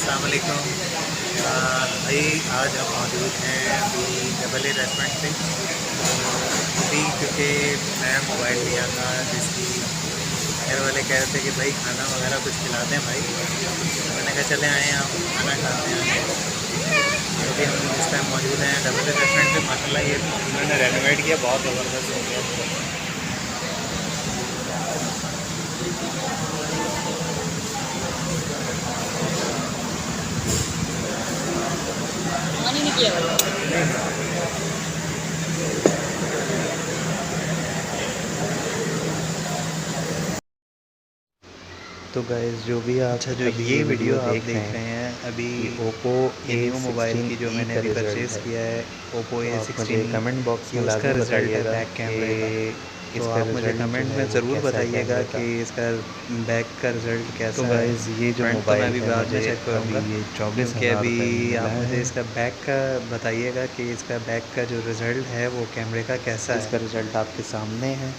अस्सलामुअलैकुम भाई, आज हम मौजूद हैं अभी डबल ए रेस्टोरेंट पे। अभी क्योंकि नया मोबाइल लिया था जिसकी घर वाले कह रहे थे कि भाई खाना वगैरह कुछ खिलाते हैं भाई, तो मैंने कहा चले आए आप खाना खाते हैं। अभी हम इस टाइम मौजूद हैं डबल ए रेस्टोरेंट पे। माशाल्लाह ये उन्होंने रेनोवेट किया, बहुत ज़बरदस्त हो गया। नहीं किया भाई। तो गाइस जो भी आप अच्छा, जो ये वीडियो आप देख रहे हैं अभी ओप्पो न्यू मोबाइल की जो मैंने अभी परचेज़ किया है ओप्पो A16e, कमेंट बॉक्स में उसका लाजमी रिजल्ट है बताइएगा बैक कैमरे का। तो इसका आप मुझे रिजल्ट कमेंट जो है में वो ज़रूर कैसा है बताइएगा कैमरे का। कि इसका बैक का रिज़ल्ट कैसा तो है। गाइस ये जो फ्रंट तो मोबाइल मैं अभी है बाद में मुझे चेक करूँगा, अभी ये क्योंकि 24,000 अभी रुपये में आप मिला मुझे है। इसका बैक का बताइएगा कि इसका बैक का जो रिज़ल्ट है वो कैमरे का कैसा इसका है। रिजल्ट आपके सामने है।